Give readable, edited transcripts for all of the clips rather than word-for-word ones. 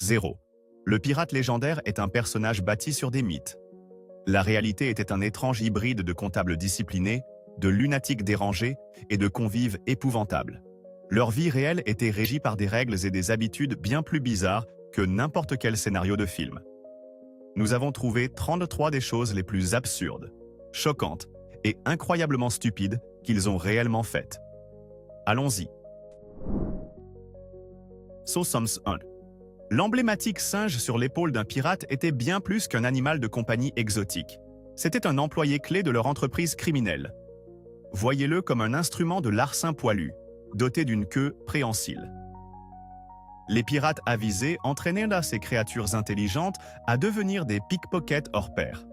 0. Le pirate légendaire est un personnage bâti sur des mythes. La réalité était un étrange hybride de comptables disciplinés, de lunatiques dérangés et de convives épouvantables. Leur vie réelle était régie par des règles et des habitudes bien plus bizarres que n'importe quel scénario de film. Nous avons trouvé 33 des choses les plus absurdes, choquantes et incroyablement stupides qu'ils ont réellement faites. Allons-y. Sosoms 1. L'emblématique singe sur l'épaule d'un pirate était bien plus qu'un animal de compagnie exotique. C'était un employé clé de leur entreprise criminelle. Voyez-le comme un instrument de larcin poilu, doté d'une queue préhensile. Les pirates avisés entraînaient là ces créatures intelligentes à devenir des pickpockets hors pair.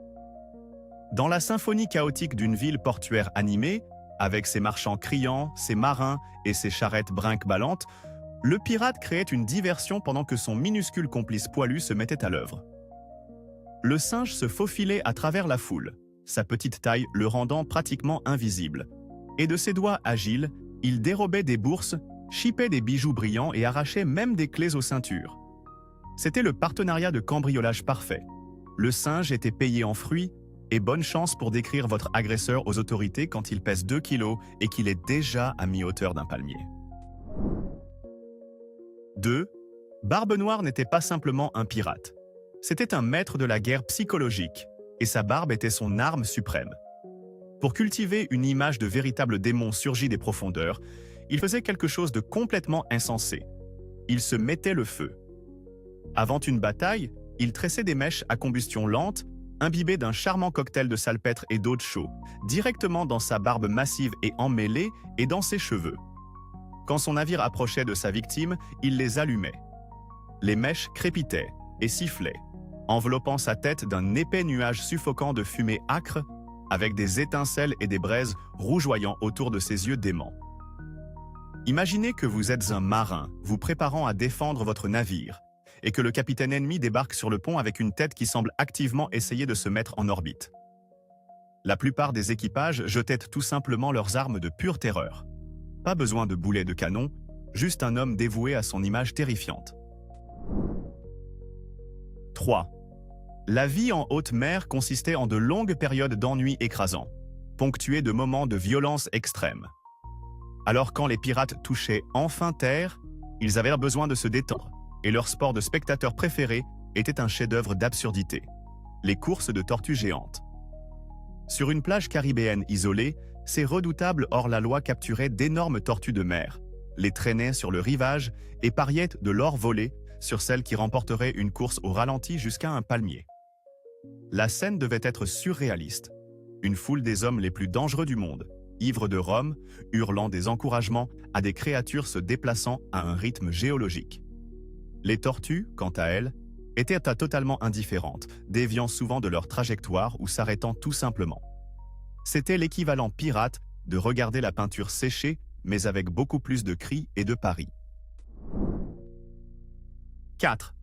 Dans la symphonie chaotique d'une ville portuaire animée, avec ses marchands criants, ses marins et ses charrettes brinque-ballantes, le pirate créait une diversion pendant que son minuscule complice poilu se mettait à l'œuvre. Le singe se faufilait à travers la foule, sa petite taille le rendant pratiquement invisible, et de ses doigts agiles, il dérobait des bourses, chipait des bijoux brillants et arrachait même des clés aux ceintures. C'était le partenariat de cambriolage parfait. Le singe était payé en fruits, et bonne chance pour décrire votre agresseur aux autorités quand il pèse 2 kilos et qu'il est déjà à mi-hauteur d'un palmier. 2. Barbe Noire n'était pas simplement un pirate. C'était un maître de la guerre psychologique, et sa barbe était son arme suprême. Pour cultiver une image de véritable démon surgi des profondeurs, il faisait quelque chose de complètement insensé. Il se mettait le feu. Avant une bataille, il tressait des mèches à combustion lente, imbibées d'un charmant cocktail de salpêtre et d'eau de chaux, directement dans sa barbe massive et emmêlée et dans ses cheveux. Quand son navire approchait de sa victime, il les allumait. Les mèches crépitaient et sifflaient, enveloppant sa tête d'un épais nuage suffocant de fumée âcre, avec des étincelles et des braises rougeoyant autour de ses yeux déments. Imaginez que vous êtes un marin, vous préparant à défendre votre navire, et que le capitaine ennemi débarque sur le pont avec une tête qui semble activement essayer de se mettre en orbite. La plupart des équipages jetaient tout simplement leurs armes de pure terreur. Pas besoin de boulets de canon, juste un homme dévoué à son image terrifiante. 3. La vie en haute mer consistait en de longues périodes d'ennui écrasant, ponctuées de moments de violence extrême. Alors quand les pirates touchaient enfin terre, ils avaient besoin de se détendre, et leur sport de spectateur préféré était un chef-d'œuvre d'absurdité, les courses de tortues géantes. Sur une plage caribéenne isolée, ces redoutables hors-la-loi capturaient d'énormes tortues de mer, les traînaient sur le rivage et pariaient de l'or volé sur celles qui remporteraient une course au ralenti jusqu'à un palmier. La scène devait être surréaliste. Une foule des hommes les plus dangereux du monde, ivres de rhum, hurlant des encouragements à des créatures se déplaçant à un rythme géologique. Les tortues, quant à elles, étaient totalement indifférentes, déviant souvent de leur trajectoire ou s'arrêtant tout simplement. C'était l'équivalent pirate de regarder la peinture sécher, mais avec beaucoup plus de cris et de paris. 4.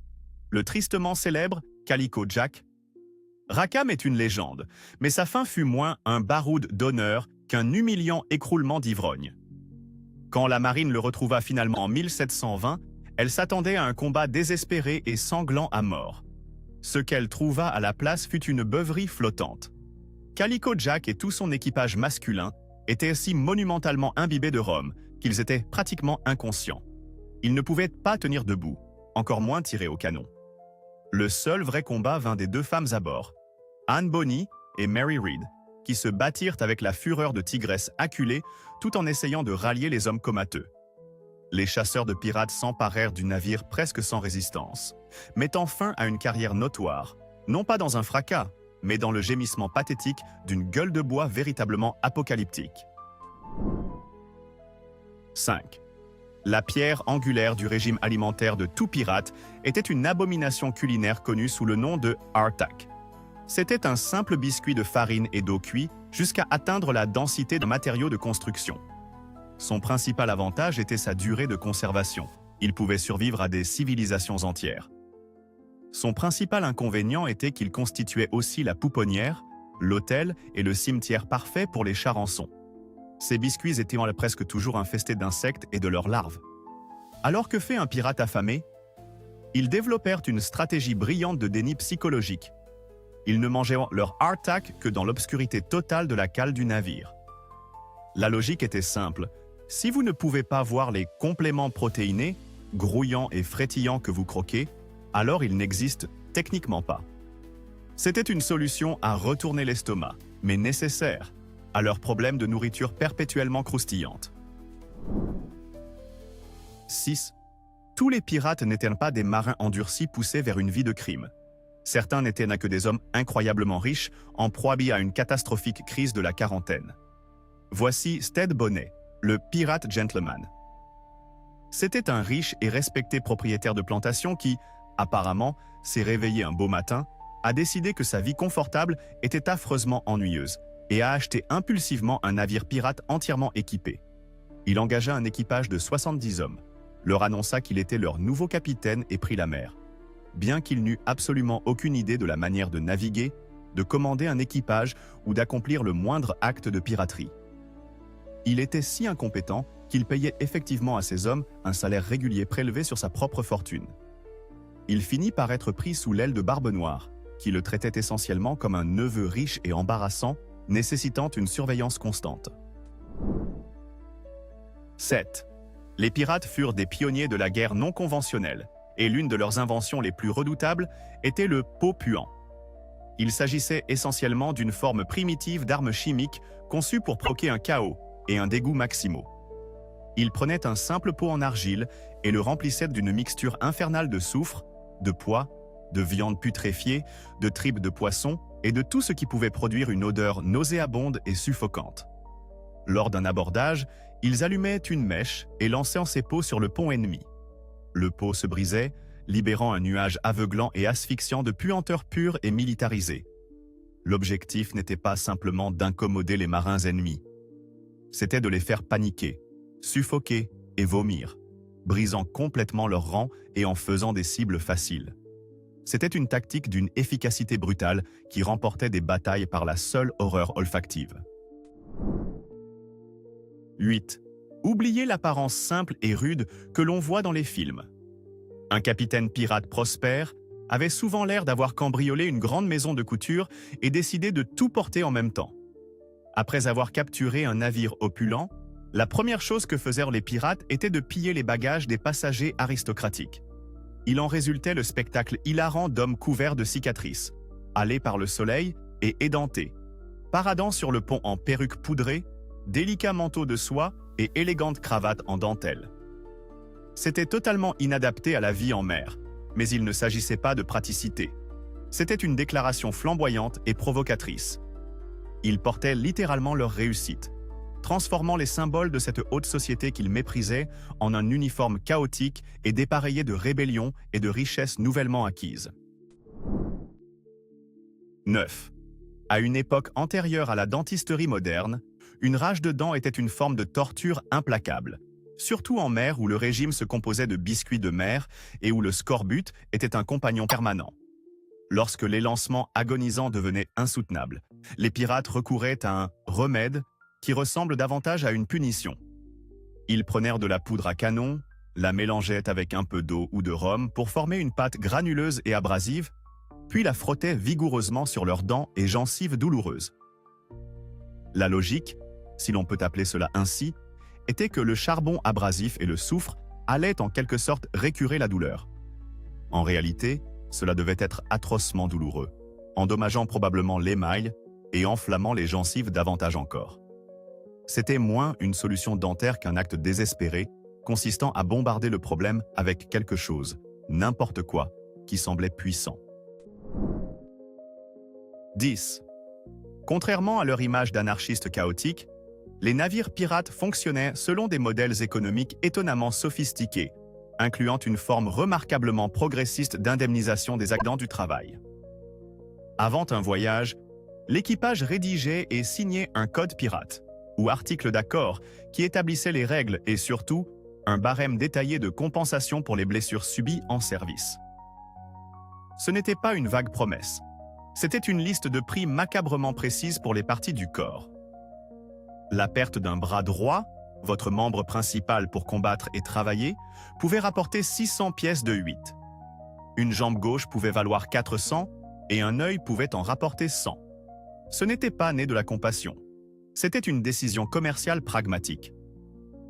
Le tristement célèbre Calico Jack. Rackham est une légende, mais sa fin fut moins un baroud d'honneur qu'un humiliant écroulement d'ivrogne. Quand la marine le retrouva finalement en 1720, elle s'attendait à un combat désespéré et sanglant à mort. Ce qu'elle trouva à la place fut une beuverie flottante. Calico Jack et tout son équipage masculin étaient si monumentalement imbibés de rhum qu'ils étaient pratiquement inconscients. Ils ne pouvaient pas tenir debout, encore moins tirer au canon. Le seul vrai combat vint des 2 femmes à bord, Anne Bonny et Mary Read, qui se battirent avec la fureur de tigresses acculées tout en essayant de rallier les hommes comateux. Les chasseurs de pirates s'emparèrent du navire presque sans résistance, mettant fin à une carrière notoire, non pas dans un fracas, mais dans le gémissement pathétique d'une gueule de bois véritablement apocalyptique. 5. La pierre angulaire du régime alimentaire de tout pirate était une abomination culinaire connue sous le nom de hardtack. C'était un simple biscuit de farine et d'eau cuit jusqu'à atteindre la densité d'un matériau de construction. Son principal avantage était sa durée de conservation. Il pouvait survivre à des civilisations entières. Son principal inconvénient était qu'il constituait aussi la pouponnière, l'autel et le cimetière parfait pour les charançons. Ces biscuits étaient presque toujours infestés d'insectes et de leurs larves. Alors que fait un pirate affamé? Ils développèrent une stratégie brillante de déni psychologique. Ils ne mangeaient leur hardtack que dans l'obscurité totale de la cale du navire. La logique était simple. Si vous ne pouvez pas voir les compléments protéinés, grouillants et frétillants que vous croquez, alors ils n'existent techniquement pas. C'était une solution à retourner l'estomac, mais nécessaire, à leur problème de nourriture perpétuellement croustillante. 6. Tous les pirates n'étaient pas des marins endurcis poussés vers une vie de crime. Certains n'étaient que des hommes incroyablement riches, en proie à une catastrophique crise de la quarantaine. Voici Stead Bonnet, le pirate gentleman. C'était un riche et respecté propriétaire de plantation qui, apparemment, s'est réveillé un beau matin, a décidé que sa vie confortable était affreusement ennuyeuse et a acheté impulsivement un navire pirate entièrement équipé. Il engagea un équipage de 70 hommes, leur annonça qu'il était leur nouveau capitaine et prit la mer. Bien qu'il n'eût absolument aucune idée de la manière de naviguer, de commander un équipage ou d'accomplir le moindre acte de piraterie. Il était si incompétent qu'il payait effectivement à ses hommes un salaire régulier prélevé sur sa propre fortune. Il finit par être pris sous l'aile de Barbe Noire, qui le traitait essentiellement comme un neveu riche et embarrassant, nécessitant une surveillance constante. 7. Les pirates furent des pionniers de la guerre non conventionnelle, et l'une de leurs inventions les plus redoutables était le pot puant. Il s'agissait essentiellement d'une forme primitive d'arme chimique conçue pour provoquer un chaos et un dégoût maximaux. Ils prenaient un simple pot en argile et le remplissaient d'une mixture infernale de soufre, de pois, de viande putréfiée, de tripes de poisson et de tout ce qui pouvait produire une odeur nauséabonde et suffocante. Lors d'un abordage, ils allumaient une mèche et lançaient ces pots sur le pont ennemi. Le pot se brisait, libérant un nuage aveuglant et asphyxiant de puanteur pure et militarisée. L'objectif n'était pas simplement d'incommoder les marins ennemis. C'était de les faire paniquer, suffoquer et vomir, brisant complètement leur rang et en faisant des cibles faciles. C'était une tactique d'une efficacité brutale qui remportait des batailles par la seule horreur olfactive. 8. Oubliez l'apparence simple et rude que l'on voit dans les films. Un capitaine pirate prospère avait souvent l'air d'avoir cambriolé une grande maison de couture et décidé de tout porter en même temps. Après avoir capturé un navire opulent, la première chose que faisaient les pirates était de piller les bagages des passagers aristocratiques. Il en résultait le spectacle hilarant d'hommes couverts de cicatrices, hâlés par le soleil et édentés, paradant sur le pont en perruque poudrée, délicats manteaux de soie et élégantes cravates en dentelle. C'était totalement inadapté à la vie en mer, mais il ne s'agissait pas de praticité. C'était une déclaration flamboyante et provocatrice. Ils portaient littéralement leur réussite, transformant les symboles de cette haute société qu'ils méprisaient en un uniforme chaotique et dépareillé de rébellion et de richesses nouvellement acquises. 9. À une époque antérieure à la dentisterie moderne, une rage de dents était une forme de torture implacable, surtout en mer où le régime se composait de biscuits de mer et où le scorbut était un compagnon permanent. Lorsque l'élancement agonisant devenait insoutenable, les pirates recouraient à un « remède » qui ressemble davantage à une punition. Ils prenèrent de la poudre à canon, la mélangeaient avec un peu d'eau ou de rhum pour former une pâte granuleuse et abrasive, puis la frottaient vigoureusement sur leurs dents et gencives douloureuses. La logique, si l'on peut appeler cela ainsi, était que le charbon abrasif et le soufre allaient en quelque sorte récurer la douleur. En réalité, cela devait être atrocement douloureux, endommageant probablement l'émail et enflammant les gencives davantage encore. C'était moins une solution dentaire qu'un acte désespéré, consistant à bombarder le problème avec quelque chose, n'importe quoi, qui semblait puissant. 10. Contrairement à leur image d'anarchistes chaotiques, les navires pirates fonctionnaient selon des modèles économiques étonnamment sophistiqués, incluant une forme remarquablement progressiste d'indemnisation des accidents du travail. Avant un voyage, l'équipage rédigeait et signait un code pirate, ou article d'accord, qui établissait les règles et surtout un barème détaillé de compensation pour les blessures subies en service. Ce n'était pas une vague promesse. C'était une liste de prix macabrement précise pour les parties du corps. La perte d'un bras droit, votre membre principal pour combattre et travailler, pouvait rapporter 600 pièces de 8. Une jambe gauche pouvait valoir 400 et un œil pouvait en rapporter 100. Ce n'était pas né de la compassion. C'était une décision commerciale pragmatique.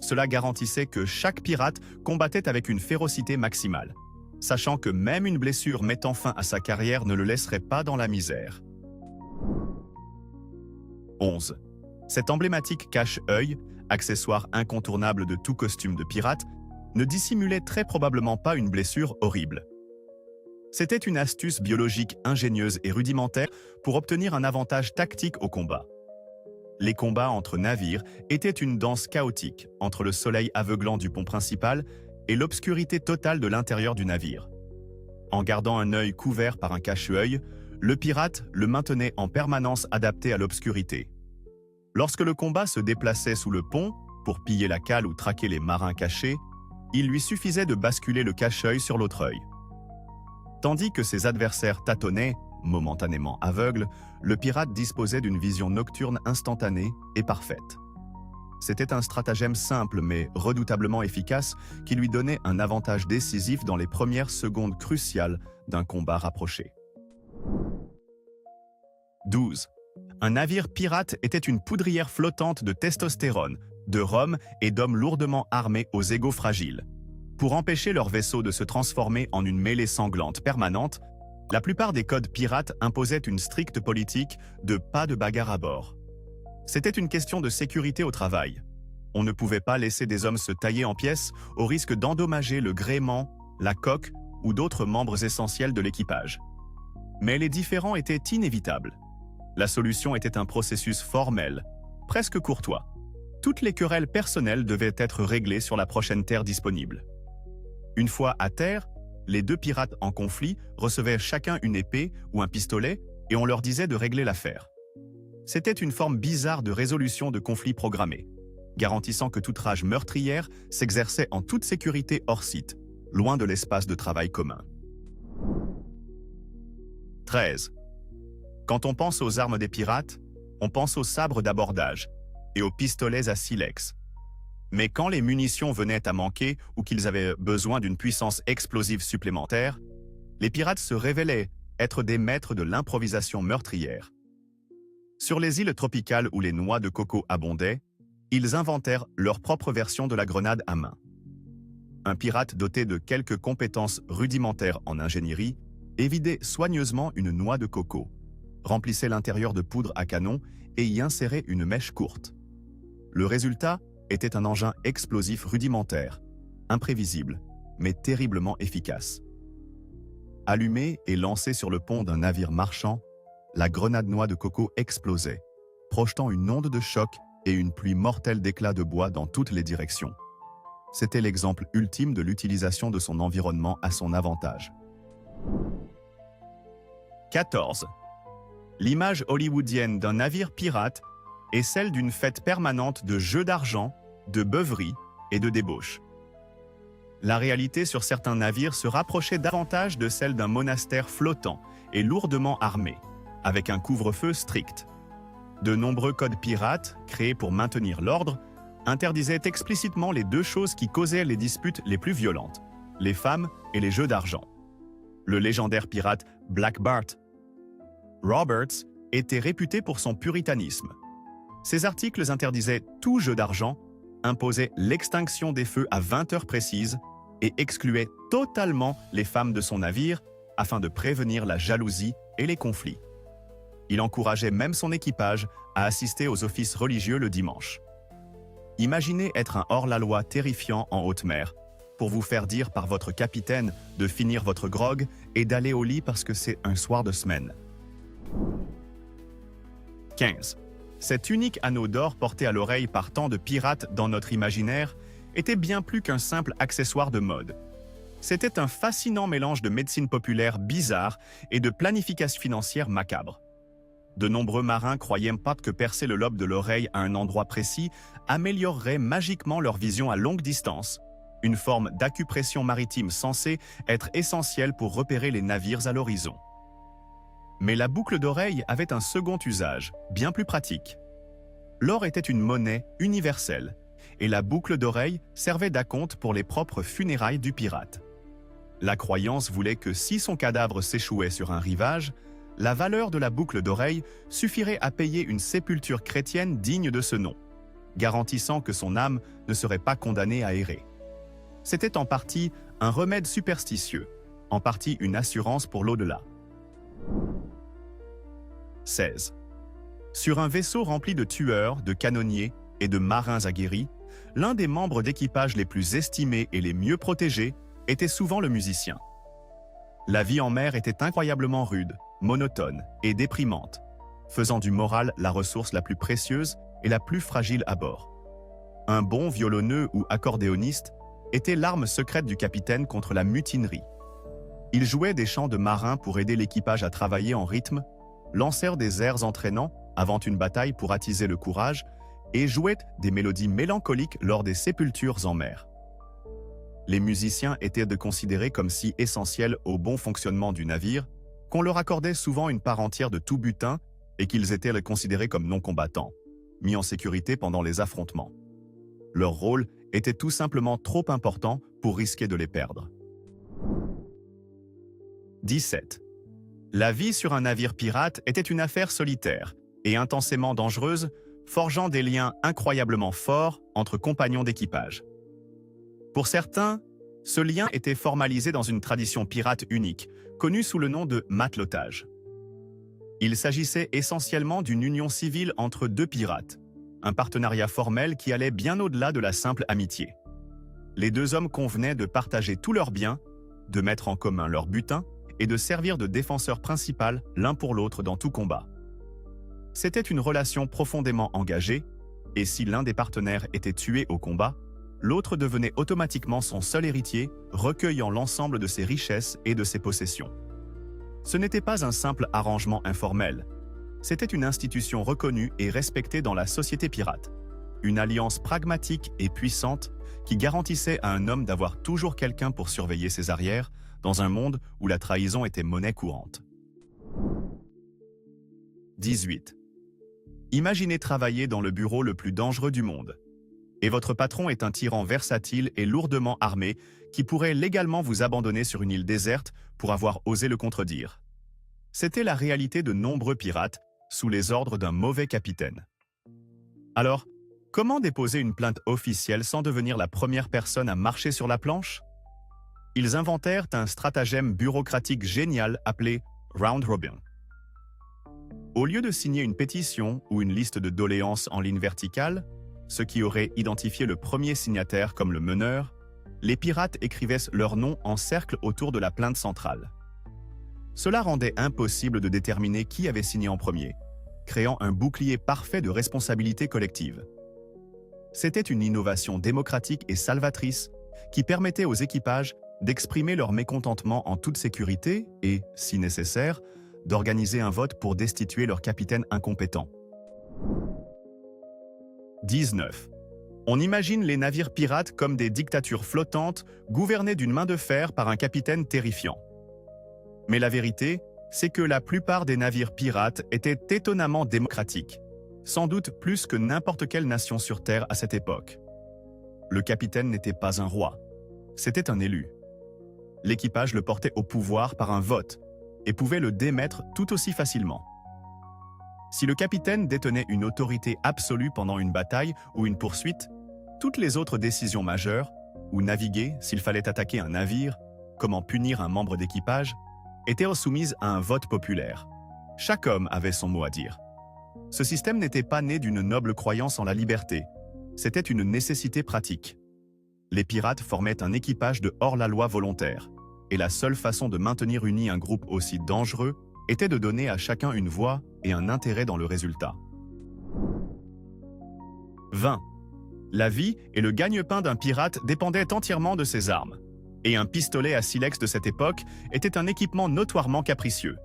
Cela garantissait que chaque pirate combattait avec une férocité maximale, sachant que même une blessure mettant fin à sa carrière ne le laisserait pas dans la misère. 11. Cet emblématique cache-œil, accessoire incontournable de tout costume de pirate, ne dissimulait très probablement pas une blessure horrible. C'était une astuce biologique ingénieuse et rudimentaire pour obtenir un avantage tactique au combat. Les combats entre navires étaient une danse chaotique entre le soleil aveuglant du pont principal et l'obscurité totale de l'intérieur du navire. En gardant un œil couvert par un cache-œil, le pirate le maintenait en permanence adapté à l'obscurité. Lorsque le combat se déplaçait sous le pont pour piller la cale ou traquer les marins cachés, il lui suffisait de basculer le cache-œil sur l'autre œil. Tandis que ses adversaires tâtonnaient, momentanément aveugles, le pirate disposait d'une vision nocturne instantanée et parfaite. C'était un stratagème simple mais redoutablement efficace qui lui donnait un avantage décisif dans les premières secondes cruciales d'un combat rapproché. 12. Un navire pirate était une poudrière flottante de testostérone, de rhum et d'hommes lourdement armés aux égos fragiles. Pour empêcher leur vaisseau de se transformer en une mêlée sanglante permanente, la plupart des codes pirates imposaient une stricte politique de pas de bagarre à bord. C'était une question de sécurité au travail. On ne pouvait pas laisser des hommes se tailler en pièces au risque d'endommager le gréement, la coque ou d'autres membres essentiels de l'équipage. Mais les différends étaient inévitables. La solution était un processus formel, presque courtois. Toutes les querelles personnelles devaient être réglées sur la prochaine terre disponible. Une fois à terre, les deux pirates en conflit recevaient chacun une épée ou un pistolet et on leur disait de régler l'affaire. C'était une forme bizarre de résolution de conflits programmés, garantissant que toute rage meurtrière s'exerçait en toute sécurité hors site, loin de l'espace de travail commun. 13. Quand on pense aux armes des pirates, on pense aux sabres d'abordage et aux pistolets à silex. Mais quand les munitions venaient à manquer ou qu'ils avaient besoin d'une puissance explosive supplémentaire, les pirates se révélaient être des maîtres de l'improvisation meurtrière. Sur les îles tropicales où les noix de coco abondaient, ils inventèrent leur propre version de la grenade à main. Un pirate doté de quelques compétences rudimentaires en ingénierie évidait soigneusement une noix de coco, remplissait l'intérieur de poudre à canon et y insérait une mèche courte. Le résultat était un engin explosif rudimentaire, imprévisible, mais terriblement efficace. Allumée et lancée sur le pont d'un navire marchand, la grenade noix de coco explosait, projetant une onde de choc et une pluie mortelle d'éclats de bois dans toutes les directions. C'était l'exemple ultime de l'utilisation de son environnement à son avantage. 14. L'image hollywoodienne d'un navire pirate est celle d'une fête permanente de jeux d'argent, de beuverie et de débauche. La réalité sur certains navires se rapprochait davantage de celle d'un monastère flottant et lourdement armé, avec un couvre-feu strict. De nombreux codes pirates, créés pour maintenir l'ordre, interdisaient explicitement les deux choses qui causaient les disputes les plus violentes, les femmes et les jeux d'argent. Le légendaire pirate Black Bart Roberts était réputé pour son puritanisme. Ces articles interdisaient tout jeu d'argent, imposaient l'extinction des feux à 20 heures précises et excluaient totalement les femmes de son navire afin de prévenir la jalousie et les conflits. Il encourageait même son équipage à assister aux offices religieux le dimanche. Imaginez être un hors-la-loi terrifiant en haute mer, pour vous faire dire par votre capitaine de finir votre grog et d'aller au lit parce que c'est un soir de semaine. 15. Cet unique anneau d'or porté à l'oreille par tant de pirates dans notre imaginaire était bien plus qu'un simple accessoire de mode. C'était un fascinant mélange de médecine populaire bizarre et de planification financière macabre. De nombreux marins croyaient pas que percer le lobe de l'oreille à un endroit précis améliorerait magiquement leur vision à longue distance, une forme d'acupression maritime censée être essentielle pour repérer les navires à l'horizon. Mais la boucle d'oreille avait un second usage, bien plus pratique. L'or était une monnaie universelle, et la boucle d'oreille servait d'acompte pour les propres funérailles du pirate. La croyance voulait que si son cadavre s'échouait sur un rivage, la valeur de la boucle d'oreille suffirait à payer une sépulture chrétienne digne de ce nom, garantissant que son âme ne serait pas condamnée à errer. C'était en partie un remède superstitieux, en partie une assurance pour l'au-delà. 16. Sur un vaisseau rempli de tueurs, de canonniers et de marins aguerris, l'un des membres d'équipage les plus estimés et les mieux protégés était souvent le musicien. La vie en mer était incroyablement rude, monotone et déprimante, faisant du moral la ressource la plus précieuse et la plus fragile à bord. Un bon violonneux ou accordéoniste était l'arme secrète du capitaine contre la mutinerie. Il jouait des chants de marins pour aider l'équipage à travailler en rythme, lancèrent des airs entraînants avant une bataille pour attiser le courage et jouait des mélodies mélancoliques lors des sépultures en mer. Les musiciens étaient considérés comme si essentiels au bon fonctionnement du navire, qu'on leur accordait souvent une part entière de tout butin et qu'ils étaient considérés comme non-combattants, mis en sécurité pendant les affrontements. Leur rôle était tout simplement trop important pour risquer de les perdre. 17. La vie sur un navire pirate était une affaire solitaire et intensément dangereuse, forgeant des liens incroyablement forts entre compagnons d'équipage. Pour certains, ce lien était formalisé dans une tradition pirate unique, connue sous le nom de matelotage. Il s'agissait essentiellement d'une union civile entre deux pirates, un partenariat formel qui allait bien au-delà de la simple amitié. Les deux hommes convenaient de partager tous leurs biens, de mettre en commun leur butin et de servir de défenseur principal l'un pour l'autre dans tout combat. C'était une relation profondément engagée, et si l'un des partenaires était tué au combat, l'autre devenait automatiquement son seul héritier, recueillant l'ensemble de ses richesses et de ses possessions. Ce n'était pas un simple arrangement informel, c'était une institution reconnue et respectée dans la société pirate, une alliance pragmatique et puissante qui garantissait à un homme d'avoir toujours quelqu'un pour surveiller ses arrières dans un monde où la trahison était monnaie courante. 18. Imaginez travailler dans le bureau le plus dangereux du monde. Et votre patron est un tyran versatile et lourdement armé qui pourrait légalement vous abandonner sur une île déserte pour avoir osé le contredire. C'était la réalité de nombreux pirates sous les ordres d'un mauvais capitaine. Alors, comment déposer une plainte officielle sans devenir la première personne à marcher sur la planche? Ils inventèrent un stratagème bureaucratique génial appelé Round Robin. Au lieu de signer une pétition ou une liste de doléances en ligne verticale, ce qui aurait identifié le premier signataire comme le meneur, les pirates écrivaient leur nom en cercle autour de la plainte centrale. Cela rendait impossible de déterminer qui avait signé en premier, créant un bouclier parfait de responsabilité collective. C'était une innovation démocratique et salvatrice qui permettait aux équipages d'exprimer leur mécontentement en toute sécurité et, si nécessaire, d'organiser un vote pour destituer leur capitaine incompétent. 19. On imagine les navires pirates comme des dictatures flottantes gouvernées d'une main de fer par un capitaine terrifiant. Mais la vérité, c'est que la plupart des navires pirates étaient étonnamment démocratiques, sans doute plus que n'importe quelle nation sur Terre à cette époque. Le capitaine n'était pas un roi, c'était un élu. L'équipage le portait au pouvoir par un vote et pouvait le démettre tout aussi facilement. Si le capitaine détenait une autorité absolue pendant une bataille ou une poursuite, toutes les autres décisions majeures, ou naviguer s'il fallait attaquer un navire, comment punir un membre d'équipage, étaient soumises à un vote populaire. Chaque homme avait son mot à dire. Ce système n'était pas né d'une noble croyance en la liberté, c'était une nécessité pratique. Les pirates formaient un équipage de hors-la-loi volontaire, et la seule façon de maintenir uni un groupe aussi dangereux était de donner à chacun une voix et un intérêt dans le résultat. 20. La vie et le gagne-pain d'un pirate dépendaient entièrement de ses armes, et un pistolet à silex de cette époque était un équipement notoirement capricieux.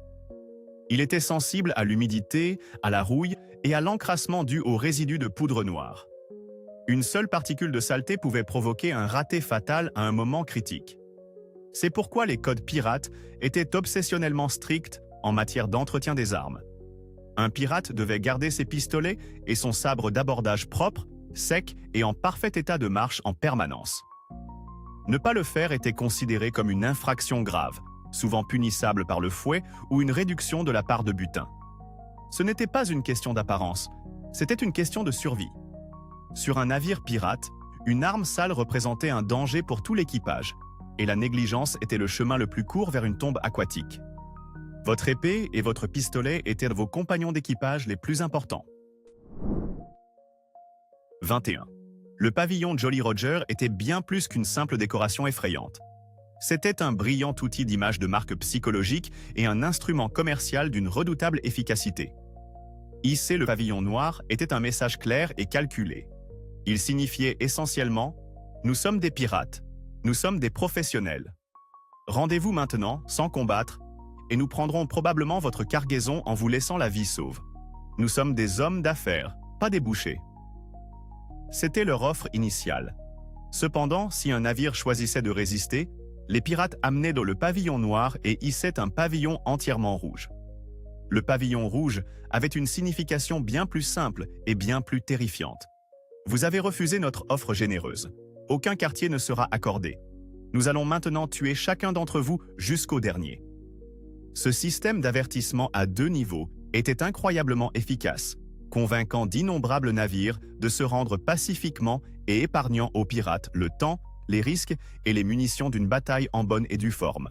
Il était sensible à l'humidité, à la rouille et à l'encrassement dû aux résidus de poudre noire. Une seule particule de saleté pouvait provoquer un raté fatal à un moment critique. C'est pourquoi les codes pirates étaient obsessionnellement stricts en matière d'entretien des armes. Un pirate devait garder ses pistolets et son sabre d'abordage propre, sec et en parfait état de marche en permanence. Ne pas le faire était considéré comme une infraction grave, souvent punissable par le fouet ou une réduction de la part de butin. Ce n'était pas une question d'apparence, c'était une question de survie. Sur un navire pirate, une arme sale représentait un danger pour tout l'équipage, et la négligence était le chemin le plus court vers une tombe aquatique. Votre épée et votre pistolet étaient vos compagnons d'équipage les plus importants. 21. Le pavillon Jolly Roger était bien plus qu'une simple décoration effrayante. C'était un brillant outil d'image de marque psychologique et un instrument commercial d'une redoutable efficacité. Hisser le pavillon noir était un message clair et calculé. Il signifiait essentiellement « Nous sommes des pirates, nous sommes des professionnels. Rendez-vous maintenant, sans combattre, et nous prendrons probablement votre cargaison en vous laissant la vie sauve. Nous sommes des hommes d'affaires, pas des bouchers. » C'était leur offre initiale. Cependant, si un navire choisissait de résister, les pirates amenaient dans le pavillon noir et hissaient un pavillon entièrement rouge. Le pavillon rouge avait une signification bien plus simple et bien plus terrifiante. Vous avez refusé notre offre généreuse. Aucun quartier ne sera accordé. Nous allons maintenant tuer chacun d'entre vous jusqu'au dernier. Ce système d'avertissement à 2 niveaux était incroyablement efficace, convainquant d'innombrables navires de se rendre pacifiquement et épargnant aux pirates le temps, les risques et les munitions d'une bataille en bonne et due forme.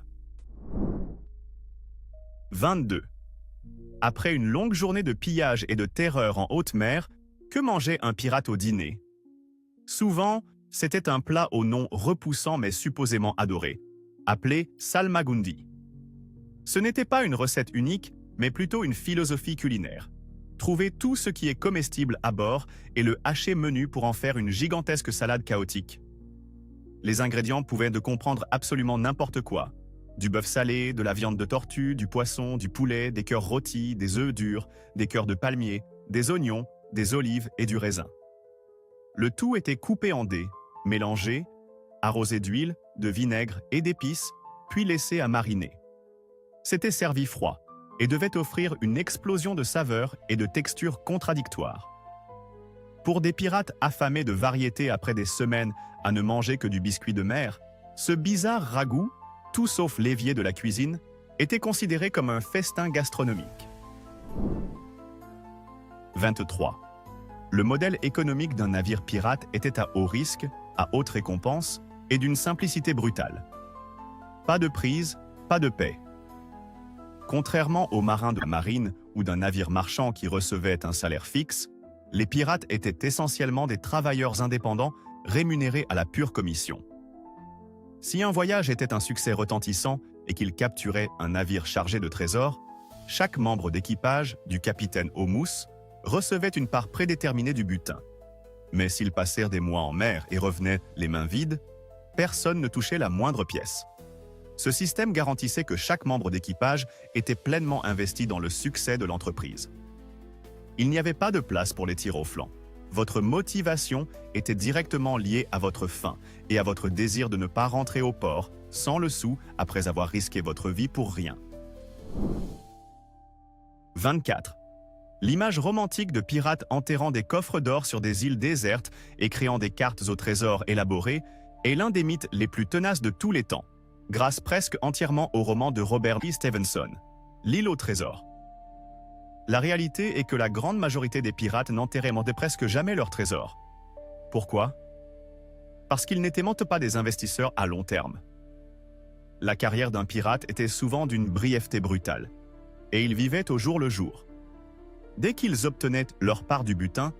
22. Après une longue journée de pillage et de terreur en haute mer, que mangeait un pirate au dîner? Souvent, c'était un plat au nom repoussant mais supposément adoré, appelé salmagundi. Ce n'était pas une recette unique, mais plutôt une philosophie culinaire. Trouver tout ce qui est comestible à bord et le hacher menu pour en faire une gigantesque salade chaotique. Les ingrédients pouvaient de comprendre absolument n'importe quoi. Du bœuf salé, de la viande de tortue, du poisson, du poulet, des cœurs rôtis, des œufs durs, des cœurs de palmier, des oignons, des olives et du raisin. Le tout était coupé en dés, mélangé, arrosé d'huile, de vinaigre et d'épices, puis laissé à mariner. C'était servi froid et devait offrir une explosion de saveurs et de textures contradictoires. Pour des pirates affamés de variété après des semaines à ne manger que du biscuit de mer, ce bizarre ragoût, tout sauf l'évier de la cuisine, était considéré comme un festin gastronomique. 23. Le modèle économique d'un navire pirate était à haut risque, à haute récompense et d'une simplicité brutale. Pas de prise, pas de paix. Contrairement aux marins de la marine ou d'un navire marchand qui recevait un salaire fixe, les pirates étaient essentiellement des travailleurs indépendants rémunérés à la pure commission. Si un voyage était un succès retentissant et qu'il capturait un navire chargé de trésors, chaque membre d'équipage, du capitaine au mousse, recevait une part prédéterminée du butin. Mais s'ils passèrent des mois en mer et revenaient les mains vides, personne ne touchait la moindre pièce. Ce système garantissait que chaque membre d'équipage était pleinement investi dans le succès de l'entreprise. Il n'y avait pas de place pour les tirs au flanc. Votre motivation était directement liée à votre faim et à votre désir de ne pas rentrer au port sans le sou après avoir risqué votre vie pour rien. 24. L'image romantique de pirates enterrant des coffres d'or sur des îles désertes et créant des cartes au trésor élaborées est l'un des mythes les plus tenaces de tous les temps, grâce presque entièrement au roman de Robert Louis Stevenson, L'île au trésor. La réalité est que la grande majorité des pirates n'enterraient presque jamais leurs trésors. Pourquoi? Parce qu'ils n'étaient pas des investisseurs à long terme. La carrière d'un pirate était souvent d'une brièveté brutale, et ils vivaient au jour le jour. Dès qu'ils obtenaient leur part du butin,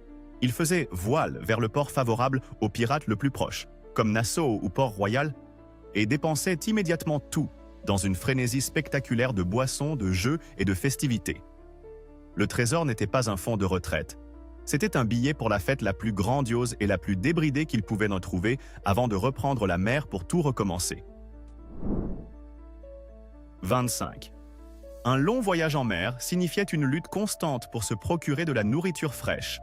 ils faisaient voile vers le port favorable aux pirates le plus proche, comme Nassau ou Port-Royal, et dépensaient immédiatement tout dans une frénésie spectaculaire de boissons, de jeux et de festivités. Le trésor n'était pas un fonds de retraite. C'était un billet pour la fête la plus grandiose et la plus débridée qu'ils pouvaient en trouver avant de reprendre la mer pour tout recommencer. 25. Un long voyage en mer signifiait une lutte constante pour se procurer de la nourriture fraîche.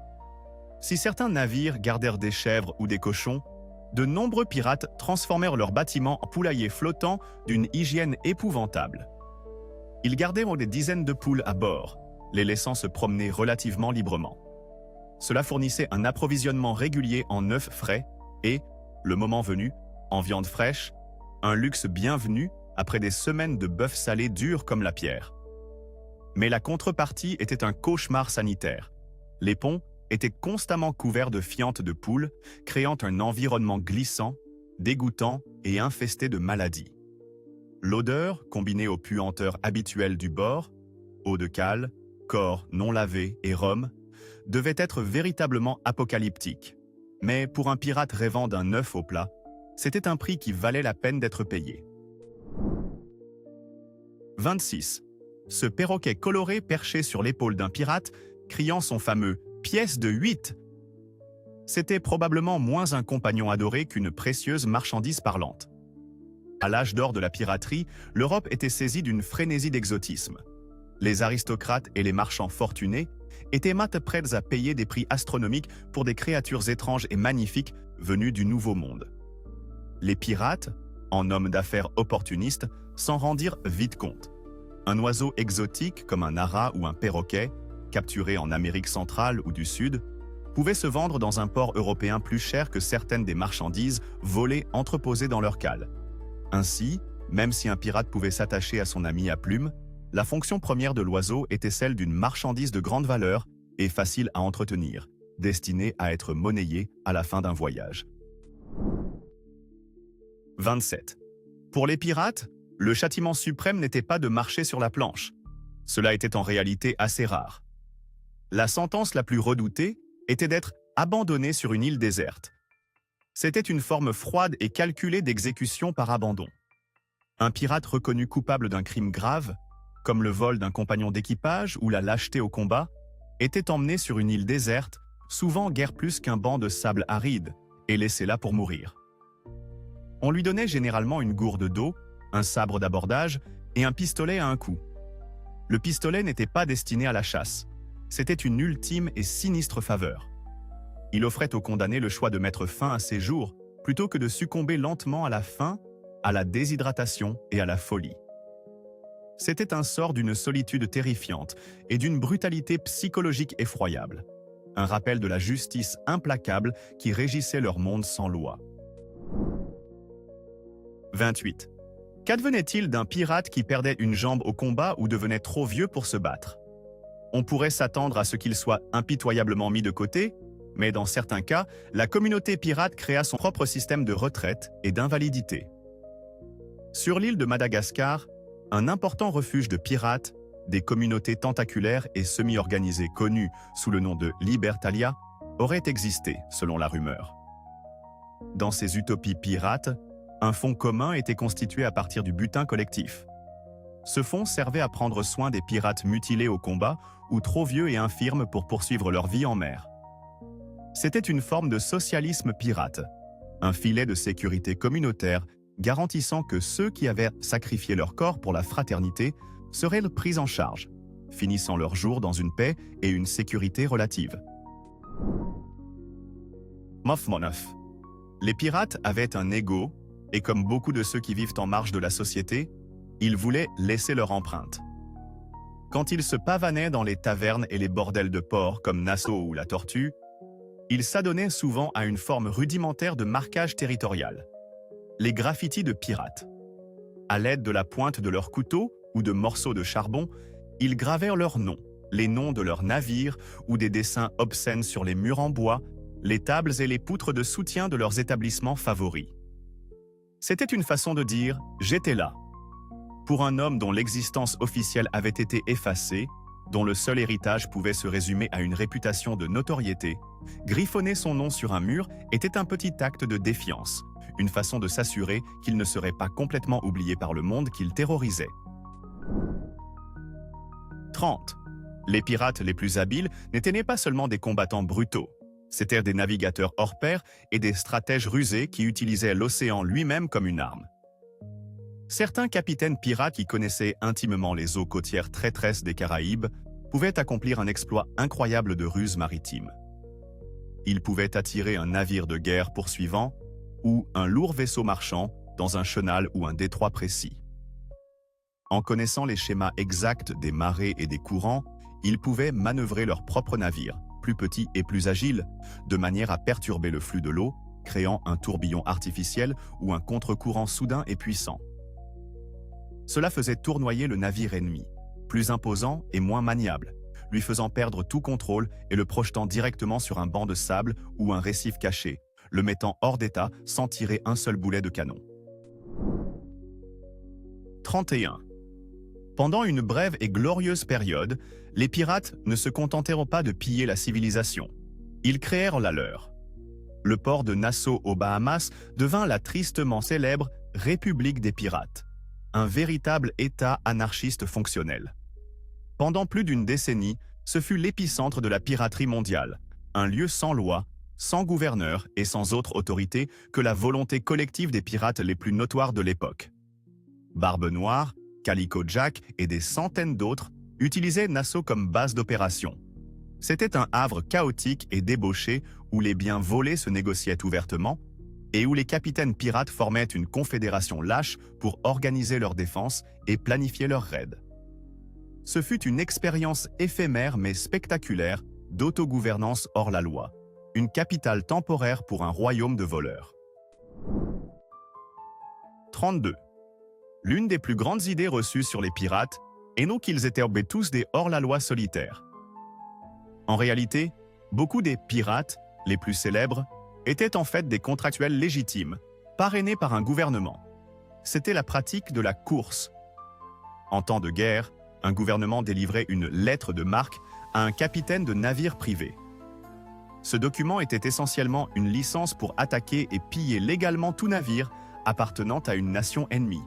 Si certains navires gardèrent des chèvres ou des cochons, de nombreux pirates transformèrent leurs bâtiments en poulaillers flottants d'une hygiène épouvantable. Ils gardaient des dizaines de poules à bord, les laissant se promener relativement librement. Cela fournissait un approvisionnement régulier en œufs frais et, le moment venu, en viande fraîche, un luxe bienvenu après des semaines de bœuf salé dur comme la pierre. Mais la contrepartie était un cauchemar sanitaire. Les ponts étaient constamment couverts de fientes de poules, créant un environnement glissant, dégoûtant et infesté de maladies. L'odeur, combinée aux puanteurs habituelles du bord, eau de cale, corps non lavé et rhum, devait être véritablement apocalyptique. Mais pour un pirate rêvant d'un œuf au plat, c'était un prix qui valait la peine d'être payé. 26. Ce perroquet coloré perché sur l'épaule d'un pirate, criant son fameux « pièce de 8 ». C'était probablement moins un compagnon adoré qu'une précieuse marchandise parlante. À l'âge d'or de la piraterie, l'Europe était saisie d'une frénésie d'exotisme. Les aristocrates et les marchands fortunés étaient prêts à payer des prix astronomiques pour des créatures étranges et magnifiques venues du Nouveau Monde. Les pirates, en hommes d'affaires opportunistes, s'en rendirent vite compte. Un oiseau exotique comme un ara ou un perroquet, capturé en Amérique centrale ou du Sud, pouvait se vendre dans un port européen plus cher que certaines des marchandises volées entreposées dans leur cale. Ainsi, même si un pirate pouvait s'attacher à son ami à plumes, la fonction première de l'oiseau était celle d'une marchandise de grande valeur et facile à entretenir, destinée à être monnayée à la fin d'un voyage. 27. Pour les pirates, le châtiment suprême n'était pas de marcher sur la planche. Cela était en réalité assez rare. La sentence la plus redoutée était d'être abandonné sur une île déserte. C'était une forme froide et calculée d'exécution par abandon. Un pirate reconnu coupable d'un crime grave, comme le vol d'un compagnon d'équipage ou la lâcheté au combat, était emmené sur une île déserte, souvent guère plus qu'un banc de sable aride, et laissé là pour mourir. On lui donnait généralement une gourde d'eau, un sabre d'abordage et un pistolet à un coup. Le pistolet n'était pas destiné à la chasse. C'était une ultime et sinistre faveur. Il offrait au condamné le choix de mettre fin à ses jours plutôt que de succomber lentement à la faim, à la déshydratation et à la folie. C'était un sort d'une solitude terrifiante et d'une brutalité psychologique effroyable. Un rappel de la justice implacable qui régissait leur monde sans loi. 28. Qu'advenait-il d'un pirate qui perdait une jambe au combat ou devenait trop vieux pour se battre? On pourrait s'attendre à ce qu'il soit impitoyablement mis de côté, mais dans certains cas, la communauté pirate créa son propre système de retraite et d'invalidité. Sur l'île de Madagascar, un important refuge de pirates, des communautés tentaculaires et semi-organisées connues sous le nom de Libertalia, aurait existé, selon la rumeur. Dans ces utopies pirates, un fonds commun était constitué à partir du butin collectif. Ce fonds servait à prendre soin des pirates mutilés au combat ou trop vieux et infirmes pour poursuivre leur vie en mer. C'était une forme de socialisme pirate, un filet de sécurité communautaire garantissant que ceux qui avaient sacrifié leur corps pour la fraternité seraient pris en charge, finissant leurs jours dans une paix et une sécurité relative. 9. Les pirates avaient un ego, et comme beaucoup de ceux qui vivent en marge de la société, ils voulaient laisser leur empreinte. Quand ils se pavanaient dans les tavernes et les bordels de port comme Nassau ou la Tortue, ils s'adonnaient souvent à une forme rudimentaire de marquage territorial. Les graffitis de pirates. À l'aide de la pointe de leurs couteaux ou de morceaux de charbon, ils gravèrent leurs noms, les noms de leurs navires ou des dessins obscènes sur les murs en bois, les tables et les poutres de soutien de leurs établissements favoris. C'était une façon de dire « j'étais là ». Pour un homme dont l'existence officielle avait été effacée, dont le seul héritage pouvait se résumer à une réputation de notoriété, griffonner son nom sur un mur était un petit acte de défiance, une façon de s'assurer qu'il ne serait pas complètement oublié par le monde qu'il terrorisait. 30. Les pirates les plus habiles n'étaient pas seulement des combattants brutaux, c'étaient des navigateurs hors pair et des stratèges rusés qui utilisaient l'océan lui-même comme une arme. Certains capitaines pirates qui connaissaient intimement les eaux côtières traîtresses des Caraïbes pouvaient accomplir un exploit incroyable de ruse maritime. Ils pouvaient attirer un navire de guerre poursuivant ou un lourd vaisseau marchand dans un chenal ou un détroit précis. En connaissant les schémas exacts des marées et des courants, ils pouvaient manœuvrer leur propre navire, plus petit et plus agile, de manière à perturber le flux de l'eau, créant un tourbillon artificiel ou un contre-courant soudain et puissant. Cela faisait tournoyer le navire ennemi, plus imposant et moins maniable, lui faisant perdre tout contrôle et le projetant directement sur un banc de sable ou un récif caché, le mettant hors d'état sans tirer un seul boulet de canon. 31. Pendant une brève et glorieuse période, les pirates ne se contentèrent pas de piller la civilisation. Ils créèrent la leur. Le port de Nassau aux Bahamas devint la tristement célèbre République des pirates, un véritable État anarchiste fonctionnel. Pendant plus d'une décennie, ce fut l'épicentre de la piraterie mondiale, un lieu sans loi, sans gouverneur et sans autre autorité que la volonté collective des pirates les plus notoires de l'époque. Barbe Noire, Calico Jack et des centaines d'autres utilisaient Nassau comme base d'opération. C'était un havre chaotique et débauché où les biens volés se négociaient ouvertement et où les capitaines pirates formaient une confédération lâche pour organiser leur défense et planifier leurs raids. Ce fut une expérience éphémère mais spectaculaire d'autogouvernance hors la loi, une capitale temporaire pour un royaume de voleurs. 32. L'une des plus grandes idées reçues sur les pirates est non qu'ils étaient tous des hors-la-loi solitaires. En réalité, beaucoup des pirates, les plus célèbres, étaient en fait des contractuels légitimes, parrainés par un gouvernement. C'était la pratique de la course. En temps de guerre, un gouvernement délivrait une lettre de marque à un capitaine de navire privé. Ce document était essentiellement une licence pour attaquer et piller légalement tout navire appartenant à une nation ennemie.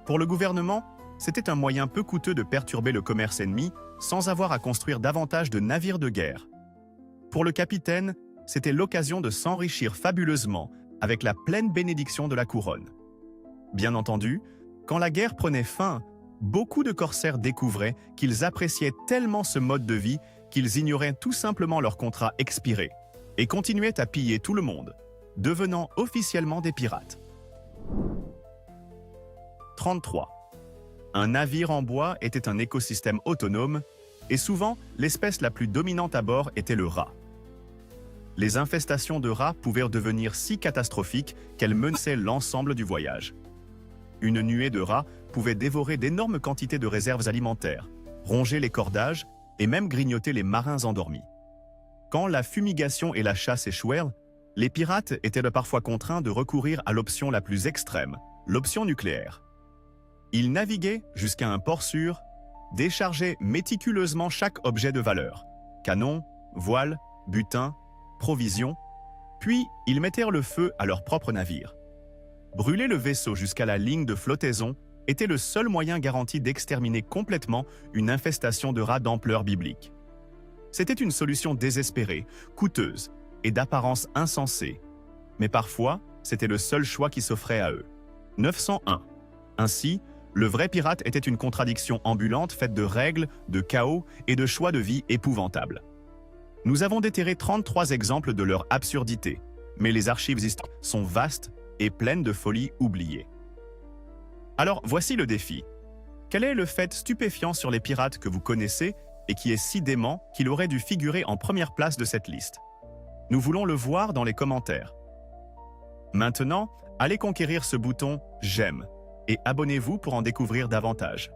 Pour le gouvernement, c'était un moyen peu coûteux de perturber le commerce ennemi sans avoir à construire davantage de navires de guerre. Pour le capitaine, c'était l'occasion de s'enrichir fabuleusement avec la pleine bénédiction de la couronne. Bien entendu, quand la guerre prenait fin, beaucoup de corsaires découvraient qu'ils appréciaient tellement ce mode de vie qu'ils ignoraient tout simplement leur contrat expiré et continuaient à piller tout le monde, devenant officiellement des pirates. 33. Un navire en bois était un écosystème autonome et souvent, l'espèce la plus dominante à bord était le rat. Les infestations de rats pouvaient devenir si catastrophiques qu'elles menaçaient l'ensemble du voyage. Une nuée de rats pouvait dévorer d'énormes quantités de réserves alimentaires, ronger les cordages et même grignoter les marins endormis. Quand la fumigation et la chasse échouèrent, les pirates étaient parfois contraints de recourir à l'option la plus extrême, l'option nucléaire. Ils naviguaient jusqu'à un port sûr, déchargeaient méticuleusement chaque objet de valeur, canons, voiles, butin, provisions, puis ils mettèrent le feu à leur propre navire. Brûler le vaisseau jusqu'à la ligne de flottaison était le seul moyen garanti d'exterminer complètement une infestation de rats d'ampleur biblique. C'était une solution désespérée, coûteuse et d'apparence insensée, mais parfois c'était le seul choix qui s'offrait à eux. 901. Ainsi, le vrai pirate était une contradiction ambulante faite de règles, de chaos et de choix de vie épouvantables. Nous avons déterré 33 exemples de leur absurdité, mais les archives historiques sont vastes et pleines de folies oubliées. Alors voici le défi. Quel est le fait stupéfiant sur les pirates que vous connaissez et qui est si dément qu'il aurait dû figurer en première place de cette liste? Nous voulons le voir dans les commentaires. Maintenant, allez conquérir ce bouton « J'aime » et abonnez-vous pour en découvrir davantage.